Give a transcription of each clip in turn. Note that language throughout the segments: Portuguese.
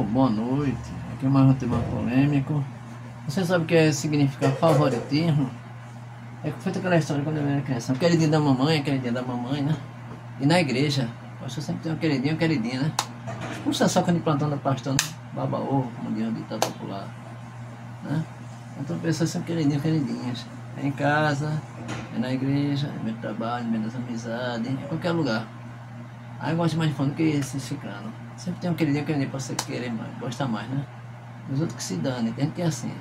Boa noite. Aqui é mais um tema polêmico. Você sabe o que significa favoritismo? É que foi aquela história quando eu era criança. Queridinho da mamãe, queridinha da mamãe, né? E na igreja, pastor sempre tem um queridinho, né? Puxa soca de plantão da pastor, né? Baba ovo, como diz o ditado popular, né? Então pessoas são queridinhas. É em casa, é na igreja, é no meio do trabalho, no meio das amizades, em qualquer lugar. Aí eu gosto mais de fundo que esse ciclano. Sempre tem um queridinho pra você querer mais, gostar mais, né? Os outros que se dane, tem que é assim.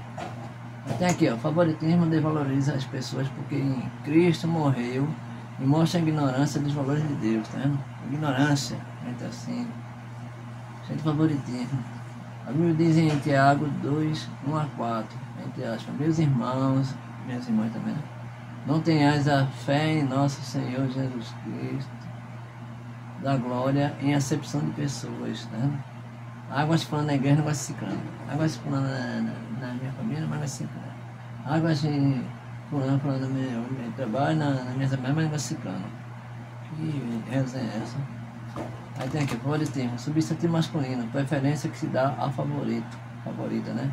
Tem aqui, ó, favoritismo desvaloriza as pessoas porque em Cristo morreu e mostra a ignorância dos valores de Deus, tá vendo? Ignorância, gente assim, gente favoritismo. A Bíblia diz em Tiago 2, 1 a 4, entre aspas, meus irmãos, minhas irmãs também, né? Não tenhais a fé em nosso Senhor Jesus Cristo da glória em acepção de pessoas, né? Águas falando na igreja, não gosta de ciclano. Águas falando na minha família, não gosta de ciclano. Águas de falando no meu trabalho, nas minhas amigas, mas não gosta de ciclano. Que resenha é essa? Aí tem aqui, favoritismo, substantivo masculino, preferência que se dá ao favorita, né?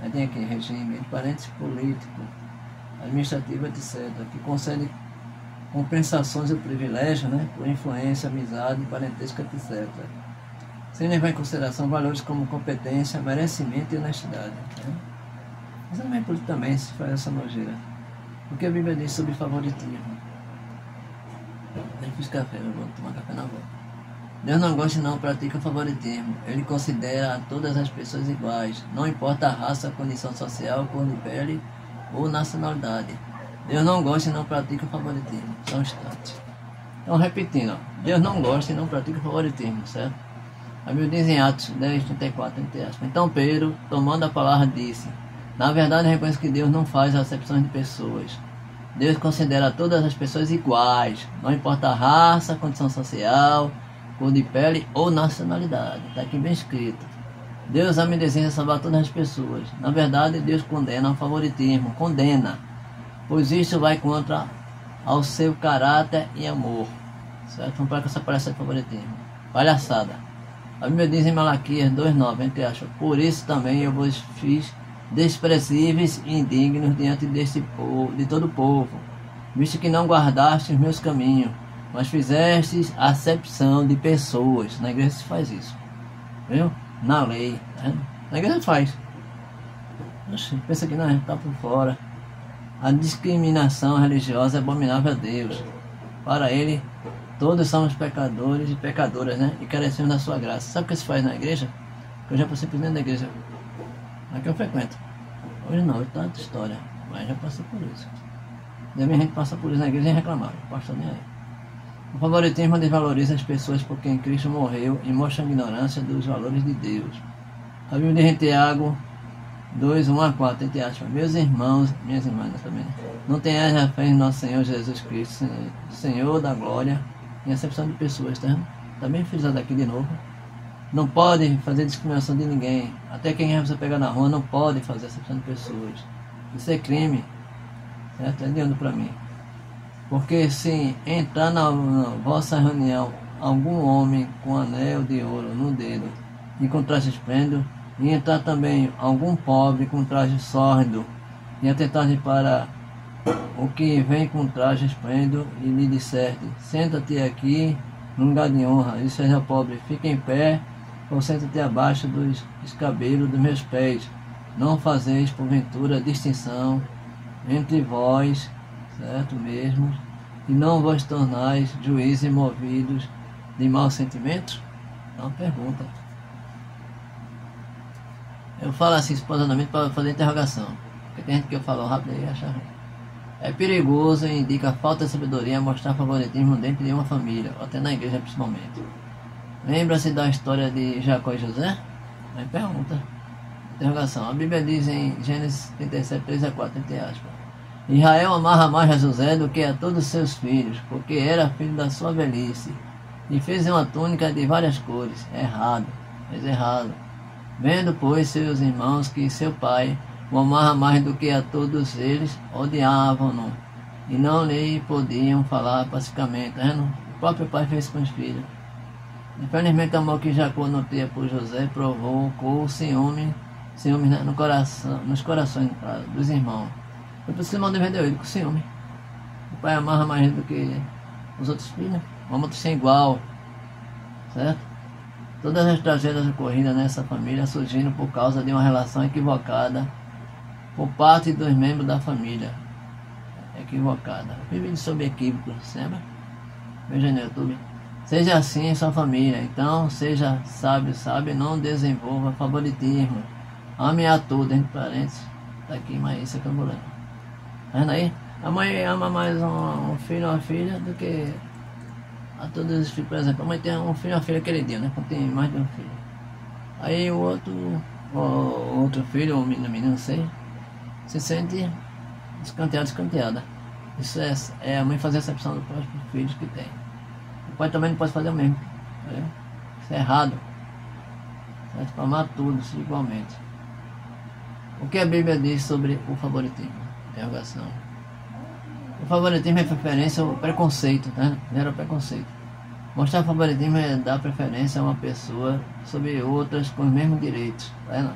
Aí tem aqui, regime, entre parênteses, político, administrativo, etc., que concede compensações e privilégios, né, por influência, amizade, parentesco, etc. Sem levar em consideração valores como competência, merecimento e honestidade. Né? Mas também político também se faz essa nojeira. Porque a Bíblia diz sobre favoritismo. Eu fiz café, eu vou tomar café na volta. Deus não gosta e não pratica favoritismo. Ele considera todas as pessoas iguais, não importa a raça, condição social, cor de pele ou nacionalidade. Deus não gosta e não pratica favoritismo. Só um instante. Então, repetindo, ó. Deus não gosta e não pratica favoritismo, certo? A Bíblia diz em Atos 10, 34, entre aspas. Então Pedro, tomando a palavra, disse: na verdade, reconheço que Deus não faz acepções de pessoas. Deus considera todas as pessoas iguais, não importa a raça, condição social, cor de pele ou nacionalidade. Está aqui bem escrito. Deus ama e deseja salvar todas as pessoas. Na verdade, Deus condena o favoritismo, pois isso vai contra ao seu caráter e amor, certo? Vamos para que essa palhaçada de favoritismo, palhaçada. A Bíblia diz em Malaquias 2,9, entre aspas, por isso também eu vos fiz desprezíveis e indignos diante deste povo, de todo o povo, visto que não guardastes os meus caminhos, mas fizestes acepção de pessoas. Na igreja se faz isso, viu? Na lei, né? Na igreja faz. Oxe, pensa que não, a gente está por fora. A discriminação religiosa é abominável a Deus. Para Ele, todos somos pecadores e pecadoras, né? E carecemos da sua graça. Sabe o que se faz na igreja? Que eu já passei por dentro da igreja. Aqui eu frequento. Hoje não, hoje tá outra história. Mas já passei por isso. Deve a gente passar por isso na igreja e reclamar. O pastor nem aí. O favoritismo desvaloriza as pessoas por quem Cristo morreu e mostra a ignorância dos valores de Deus. A Bíblia diz em Tiago 2, 1 a 4, entre aspas, meus irmãos, minhas irmãs também, não tenhais a fé em nosso Senhor Jesus Cristo, Senhor da glória, em acepção de pessoas, tá? Também frisado aqui de novo. Não pode fazer discriminação de ninguém. Até quem você pegar na rua não pode fazer acepção de pessoas. Isso é crime, certo? É de para mim. Porque se entrar na vossa reunião algum homem com anel de ouro no dedo e com traje esplêndido, e entrar também algum pobre com traje sórdido e atentar-lhe para o que vem com traje esplêndido e lhe disser: senta-te aqui no lugar de honra, e seja pobre, fica em pé, ou senta-te abaixo dos escabelos dos meus pés. Não fazeis porventura distinção entre vós, certo mesmo, e não vos tornais juízes movidos de maus sentimentos? É uma pergunta. Eu falo assim espontaneamente para fazer interrogação, porque tem gente que eu falo rápido e acha ruim. É perigoso e indica falta de sabedoria mostrar favoritismo dentro de uma família, ou até na igreja principalmente. Lembra-se da história de Jacó e José? Aí pergunta. Interrogação. A Bíblia diz em Gênesis 37, 3 a 4, entre aspas, Israel amava mais a José do que a todos os seus filhos, porque era filho da sua velhice, e fez uma túnica de várias cores. Errado, fez errado. Vendo, pois, seus irmãos que seu pai o amava mais do que a todos eles, odiavam-no, e não lhe podiam falar pacificamente. O próprio pai fez com os filhos. Infelizmente, o amor que Jacó nutria por José provocou ciúme no coração, nos corações dos irmãos. Foi por isso que o irmão vendeu ele, com ciúme. O pai amarra mais ele do que os outros filhos. Vamos ser igual, certo? Todas as tragédias ocorridas nessa família surgiram por causa de uma relação equivocada por parte dos membros da família. Equivocada. Vídeo sobre equívocos, lembra? Veja no YouTube. Seja assim em sua família. Então, seja sábio, não desenvolva favoritismo. Ame a todos, entre parênteses. Tá aqui, mas isso é que eu vou ler. Tá vendo aí? A mãe ama mais um filho ou uma filha do que a todos os filhos. Por exemplo, a mãe tem um filho ou uma filha aquele dia, né? Quando tem mais de um filho. Aí o outro filho, ou menino, não sei, se sente escanteada. Isso é a mãe fazer a acepção dos próprios filhos que tem. O pai também não pode fazer o mesmo. Entendeu? Isso é errado. Certo? Para amar todos igualmente. O que a Bíblia diz sobre o favoritismo? Interrogação. O favoritismo é preferência ou preconceito, né? Gera preconceito. Mostrar favoritismo é dar preferência a uma pessoa sobre outras com os mesmos direitos. Tá vendo?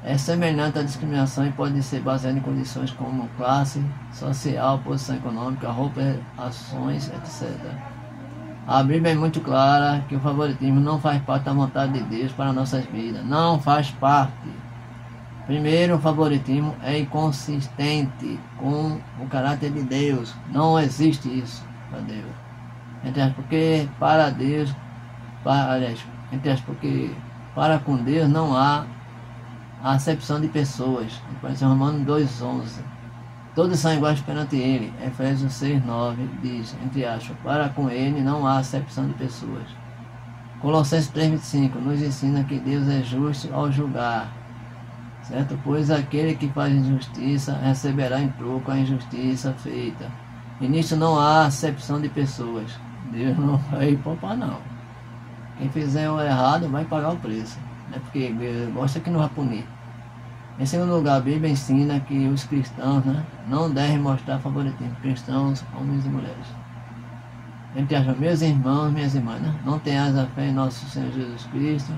É semelhante à discriminação e pode ser baseado em condições como classe social, posição econômica, roupa, ações, etc. A Bíblia é muito clara que o favoritismo não faz parte da vontade de Deus para nossas vidas. Não faz parte. Primeiro, o favoritismo é inconsistente com o caráter de Deus. Não existe isso para Deus. Entende? Porque para Deus, porque para com Deus não há a acepção de pessoas. Aparece em Romanos 2,11. Todos são iguais perante Ele. Efésios 6,9 diz, entre aspas, para com Ele não há acepção de pessoas. Colossenses 3,25 nos ensina que Deus é justo ao julgar. Certo? Pois aquele que faz injustiça receberá em troco a injustiça feita. E nisso não há acepção de pessoas. Deus não vai poupar, não. Quem fizer o errado vai pagar o preço. É porque gosta que não vai punir. Em segundo lugar, a Bíblia ensina que os cristãos, né, não devem mostrar favoritismo. Cristãos, homens e mulheres. Entre as meus irmãos, minhas irmãs, né? Não tenhas a fé em nosso Senhor Jesus Cristo,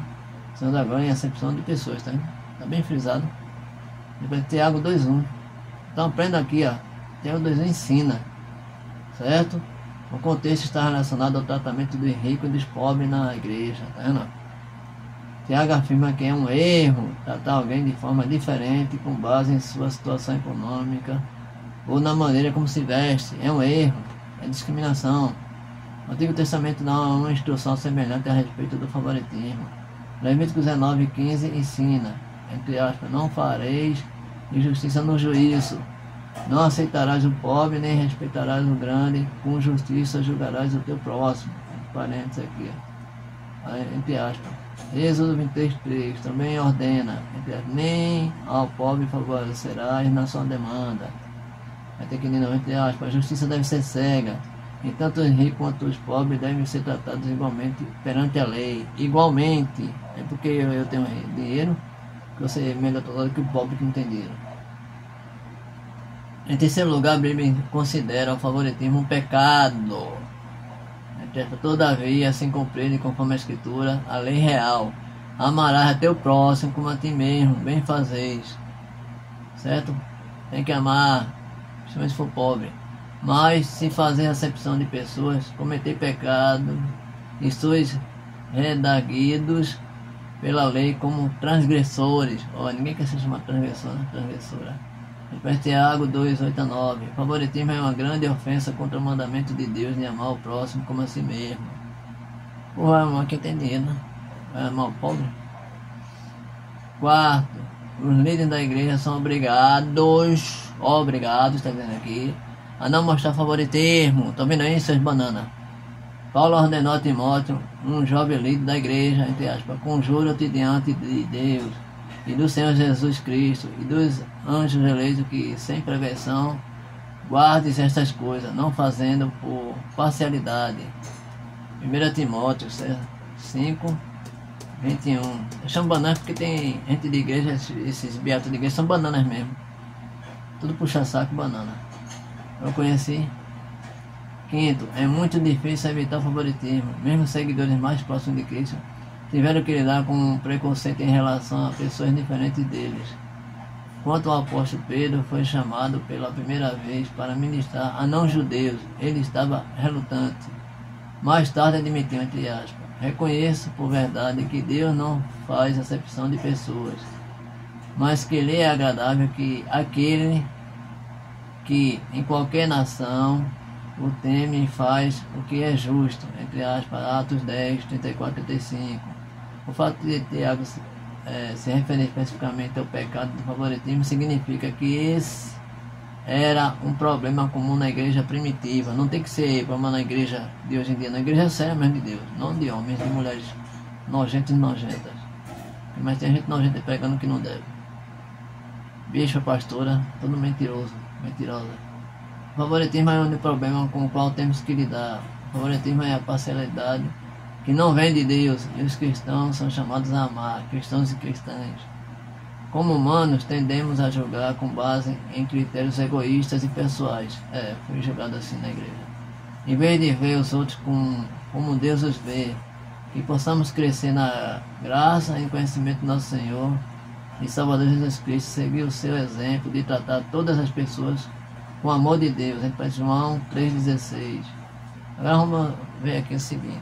sendo agora em acepção de pessoas, tá? Está bem frisado. Depois Tiago 2,1. Então aprenda aqui, ó. Tiago 2,1 ensina. Certo? O contexto está relacionado ao tratamento dos ricos e dos pobres na igreja. Tá vendo? Tiago afirma que é um erro tratar alguém de forma diferente com base em sua situação econômica ou na maneira como se veste. É um erro. É discriminação. O Antigo Testamento dá uma instrução semelhante a respeito do favoritismo. Levítico 19,15 ensina, entre aspas, não fareis injustiça no juízo, não aceitarás o pobre, nem respeitarás o grande, com justiça julgarás o teu próximo. Parênteses aqui, entre aspas. Êxodo 23,3 também ordena, entre aspas, nem ao pobre favorecerás na sua demanda. Vai ter que dizer, entre aspas, a justiça deve ser cega, e tanto os ricos quanto os pobres devem ser tratados igualmente perante a lei. Igualmente, é porque eu tenho dinheiro, que você é melhor tratado que o pobre que não tem dinheiro. Em terceiro lugar, a Bíblia considera o favoritismo um pecado. Todavia, assim compreende conforme a Escritura, a lei real. Amarás a teu próximo como a ti mesmo, bem fazeis. Certo? Tem que amar, principalmente se for pobre. Mas se fazer acepção de pessoas, cometer pecado, e sois redarguidos pela lei como transgressores. Ninguém quer se chamar transgressor, né? Transgressora. Tiago 2,8-9. Favoritismo é uma grande ofensa contra o mandamento de Deus de amar o próximo como a si mesmo. Vai amar quem tem dinheiro, né? Vai amar o pobre. Quarto, os líderes da igreja são obrigados, está dizendo aqui, a não mostrar favoritismo. Estão vendo aí, seus bananas? Paulo ordenou a Timóteo, um jovem líder da igreja, entre aspas, conjura-te diante de Deus e do Senhor Jesus Cristo e dos anjos eleitos que, sem prevenção, guardes estas coisas, não fazendo por parcialidade. 1 Timóteo 5, 21. Eu chamo bananas porque tem gente de igreja, esses beatos de igreja são bananas mesmo. Tudo puxa saco banana. Eu conheci Quinto, é muito difícil evitar o favoritismo. Mesmo seguidores mais próximos de Cristo tiveram que lidar com um preconceito em relação a pessoas diferentes deles. Quanto ao apóstolo Pedro foi chamado pela primeira vez para ministrar a não-judeus, ele estava relutante. Mais tarde admitiu, entre aspas, reconheço por verdade que Deus não faz acepção de pessoas, mas que lhe é agradável que aquele que em qualquer nação o teme e faz o que é justo, entre aspas, Atos 10, 34 e 35. O fato de Tiago se referir especificamente ao pecado do favoritismo significa que esse era um problema comum na igreja primitiva. Não tem que ser problema na igreja de hoje em dia, na igreja séria mesmo de Deus, não de homens, de mulheres nojentas e nojentas. Mas tem gente nojenta pegando que não deve. Bicho, pastora, tudo mentirosa. O favoritismo é o único problema com o qual temos que lidar. O favoritismo é a parcialidade que não vem de Deus, e os cristãos são chamados a amar, cristãos e cristãs. Como humanos, tendemos a julgar com base em critérios egoístas e pessoais. Foi julgado assim na igreja. Em vez de ver os outros como Deus os vê, que possamos crescer na graça e conhecimento do nosso Senhor e Salvador Jesus Cristo, seguir o seu exemplo de tratar todas as pessoas com o amor de Deus. Em João 3,16. Agora vamos ver aqui o seguinte.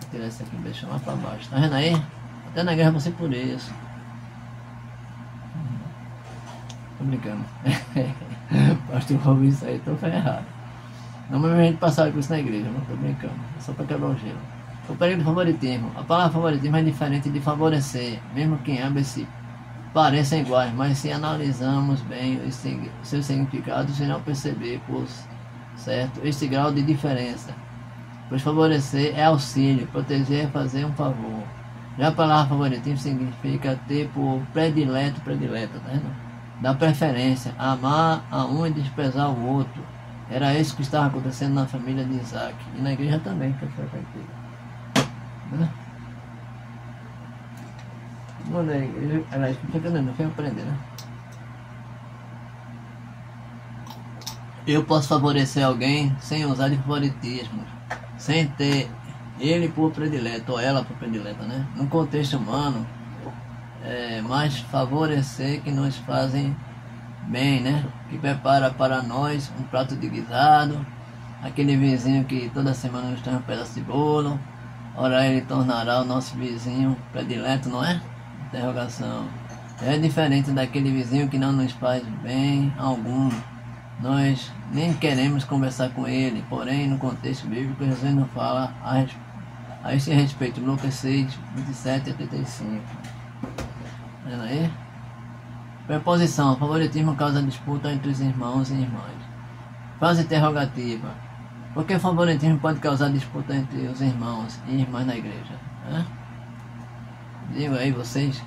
Vou tirar isso aqui, deixa mais para baixo. Tá vendo aí? Até na guerra você por isso. Tô brincando. Pastor ouviu isso aí, tô ferrado. Não, mas a gente passava com isso na igreja, não tô brincando. É só para quebrar o gelo. O período de favoritismo. A palavra favoritismo é diferente de favorecer, mesmo que ambas se pareçam iguais, mas se analisamos bem os seus significados, irão perceber, por certo, este grau de diferença. Pois favorecer é auxílio, proteger é fazer um favor. Já a palavra favoritismo significa ter por predileta, tá vendo? Da preferência, amar a um e desprezar o outro. Era isso que estava acontecendo na família de Isaac e na igreja também, que foi feito. Não, na igreja, ela não foi aprender, né? Eu posso favorecer alguém sem usar de favoritismo, sem ter ele por predileto ou ela por predileta, né? No contexto humano, mais favorecer que nos fazem bem, né? Que prepara para nós um prato de guisado, aquele vizinho que toda semana nos traz um pedaço de bolo, ora ele tornará o nosso vizinho predileto, não é? Interrogação. É diferente daquele vizinho que não nos faz bem algum. Nós nem queremos conversar com ele, porém no contexto bíblico Jesus não fala a esse respeito. Lucas 6, 27 a 35. Vendo aí? Preposição. Favoritismo causa disputa entre os irmãos e irmãs. Frase interrogativa. Por que favoritismo pode causar disputa entre os irmãos e irmãs na igreja? Digo aí vocês,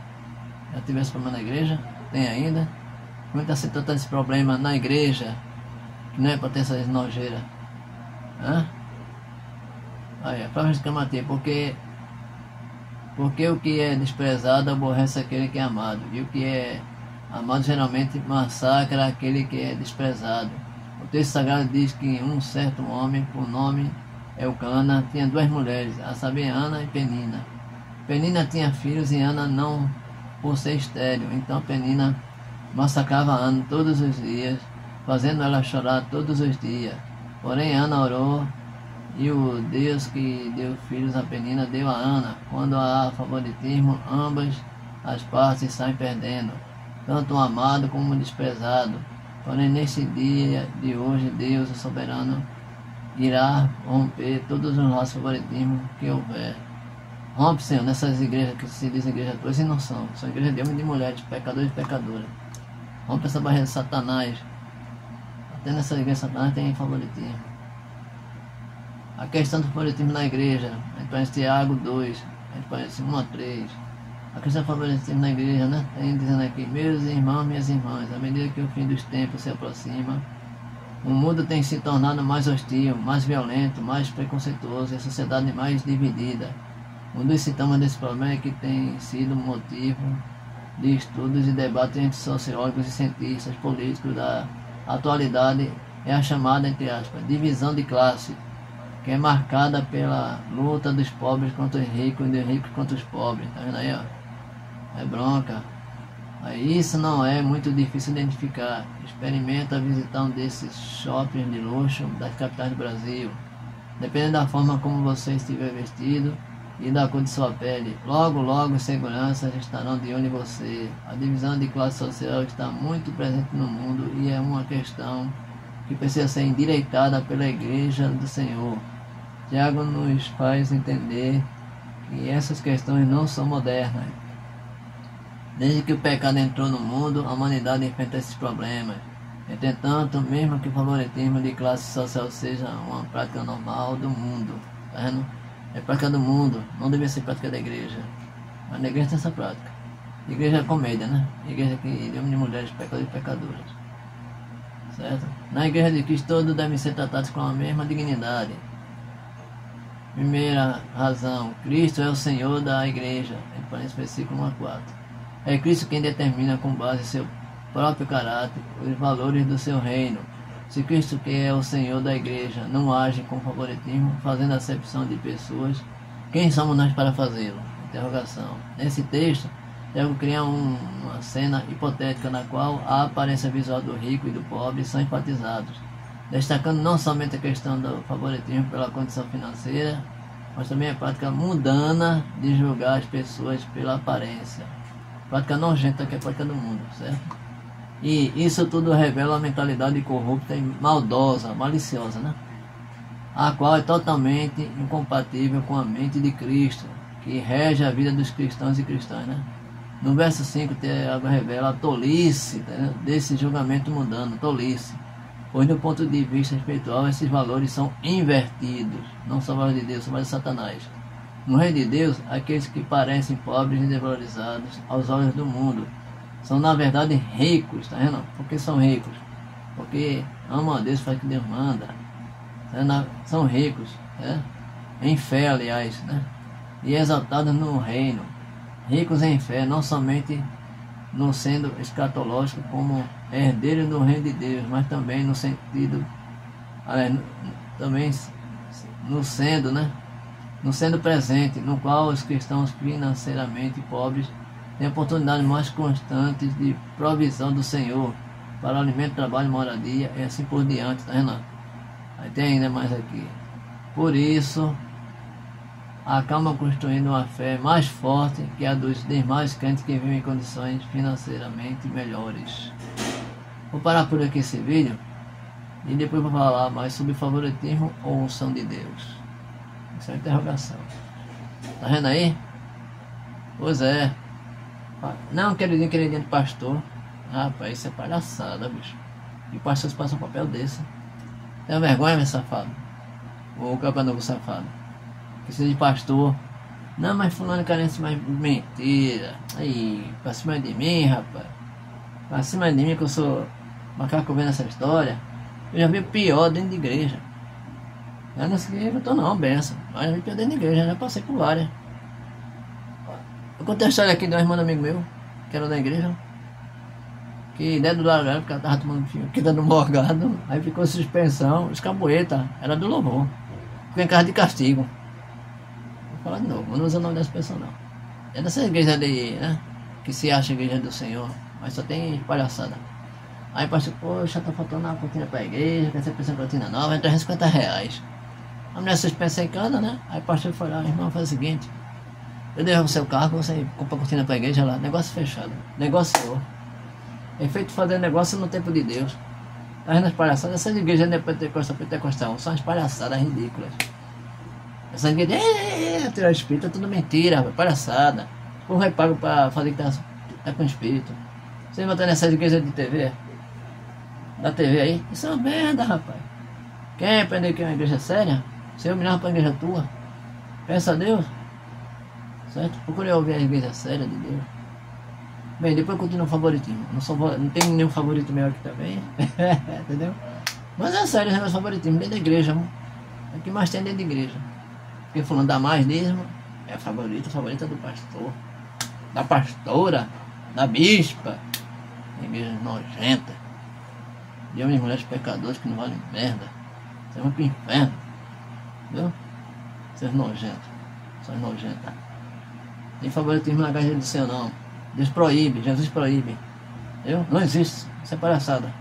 já tiveram esse problema na igreja? Tem ainda? Como está se tratando esse problema na igreja? Que não é para ter essas nojeiras. Aí, a prova exclamativa, porque o que é desprezado aborrece aquele que é amado, e o que é amado geralmente massacra aquele que é desprezado. O texto sagrado diz que um certo homem, por nome Elcana, tinha duas mulheres, a saber, Ana e Penina. Penina tinha filhos e Ana não, por ser estéril. Então Penina massacrava Ana todos os dias, fazendo ela chorar todos os dias. Porém Ana orou, e o Deus que deu filhos a Penina deu a Ana. Quando há favoritismo, ambas as partes saem perdendo, tanto o amado como o desprezado. Porém, nesse dia de hoje, Deus, o soberano, irá romper todos os nossos favoritismos que houver. Rompe, Senhor, nessas igrejas que se dizem igrejas tuas e não são. São igrejas de homens e de mulheres, pecadores e pecadoras. Rompe essa barreira de Satanás. Até nessa igreja de Satanás tem favoritismo. A questão do favoritismo na igreja, a gente conhece Tiago 2, a gente conhece 1 a 3. A questão do favoritismo na igreja, né? Tem dizendo aqui, meus irmãos, minhas irmãs, à medida que o fim dos tempos se aproxima, o mundo tem se tornado mais hostil, mais violento, mais preconceituoso e a sociedade mais dividida. Um dos sintomas desse problema é que tem sido motivo de estudos e debates entre sociólogos e cientistas políticos da atualidade é a chamada, entre aspas, divisão de classe, que é marcada pela luta dos pobres contra os ricos e dos ricos contra os pobres. Tá vendo aí, ó? É bronca. Aí isso não é muito difícil identificar. Experimenta visitar um desses shoppings de luxo das capitais do Brasil. Dependendo da forma como você estiver vestido e da cor de sua pele, logo logo seguranças estarão de olho em você. A divisão de classe social está muito presente no mundo e é uma questão que precisa ser endireitada pela Igreja do Senhor. Tiago nos faz entender que essas questões não são modernas. Desde que o pecado entrou no mundo, a humanidade enfrenta esses problemas. Entretanto, mesmo que o favoritismo de classe social seja uma prática normal do mundo, tá vendo? É prática do mundo, não deve ser prática da igreja. Mas na igreja tem essa prática. Igreja é comédia, né? Igreja que de homens e mulheres pecadores e pecadoras. Certo? Na igreja de Cristo todos devem ser tratados com a mesma dignidade. Primeira razão, Cristo é o Senhor da igreja. Esse versículo 1 a 4. É Cristo quem determina com base em seu próprio caráter os valores do seu reino. Se Cristo, que é o Senhor da igreja, não age com favoritismo, fazendo acepção de pessoas, quem somos nós para fazê-lo? Interrogação. Nesse texto, Tiago cria uma cena hipotética na qual a aparência visual do rico e do pobre são enfatizados, destacando não somente a questão do favoritismo pela condição financeira, mas também a prática mundana de julgar as pessoas pela aparência. Prática nojenta que é a prática do mundo, certo? E isso tudo revela a mentalidade corrupta e maldosa, maliciosa, né? A qual é totalmente incompatível com a mente de Cristo, que rege a vida dos cristãos e cristãs, né? No verso 5, Tiago revela a tolice, né, desse julgamento mundano, tolice. Pois do ponto de vista espiritual, esses valores são invertidos. Não são valores de Deus, são valores de Satanás. No reino de Deus, aqueles que parecem pobres e desvalorizados aos olhos do mundo são na verdade ricos, tá vendo? Por que são ricos? Porque amam a Deus, faz o que Deus manda. São ricos, né? Em fé, aliás, né? E exaltados no reino. Ricos em fé, não somente no sendo escatológico como herdeiros do reino de Deus, mas também no sentido, também no sendo, né? No sendo presente, no qual os cristãos financeiramente pobres têm oportunidades mais constantes de provisão do Senhor para o alimento, trabalho, moradia e assim por diante, tá vendo? Aí tem ainda mais aqui. Por isso, acabam construindo uma fé mais forte que a dos demais crentes que vivem em condições financeiramente melhores. Vou parar por aqui esse vídeo e depois vou falar mais sobre favoritismo ou unção de Deus. Essa é a interrogação. Tá vendo aí? Pois é. Não, queridinho de pastor. Rapaz, isso é palhaçada, bicho. E o pastor se passa um papel desse. Tem vergonha, meu safado? Ou o capanduco safado? Precisa de pastor. Não, mas fulano carece mais mentira. Aí, pra cima de mim, rapaz. Pra cima de mim que eu sou macaco vendo essa história. Eu já vi pior dentro de igreja. Eu não sei que eu tô não, benção. Mas eu vi pior dentro de igreja, já passei por várias. Eu contei a história aqui de um irmão amigo meu, que era da igreja. Que dentro do lagar, porque ela tava tomando que dando morgado. Aí ficou suspensão, escabueta, era do louvor. Ficou em casa de castigo. Vou falar de novo, eu não uso o nome dessa pessoa não. É dessa igreja de, né? Que se acha igreja do Senhor, mas só tem palhaçada. Aí o pastor, poxa, tá faltando uma cortina pra igreja, quer ser pensando em cortina nova, é R$350. A mulher suspensa em casa, né? Aí o pastor foi lá, irmão, faz o seguinte. Eu devolvo o seu carro, você compra a cortina pra igreja lá, negócio fechado, negociou. É feito fazer negócio no tempo de Deus. Tá vendo as palhaçadas? Essas igrejas não é pentecostal, são as palhaçadas ridículas. Essas igrejas, tirar espírito, é tudo mentira, palhaçada. O povo vai pago pra fazer que tá com espírito. Vocês botam nessas igrejas de TV, da TV aí, isso é uma merda, rapaz. Quer aprender que é uma igreja séria? Você humilhava pra igreja tua? Peça a Deus. Certo? Procure ouvir a igreja séria de Deus. Bem, depois continua o favoritismo. Não tem nenhum favorito meu aqui também. Entendeu? Mas é sério, é o favoritismo dentro da igreja. É o que mais tem dentro da igreja. Porque falando da mais mesmo, é a favorita do pastor, da pastora, da bispa. Igreja nojenta. de homens e mulheres pecadores que não valem merda. Vocês vão pro inferno. Viu? Vocês nojentos. Vocês nojentas. Tem favoritismo na igreja do Senhor não. Deus proíbe, Jesus proíbe. Viu? Não existe. Isso é palhaçada.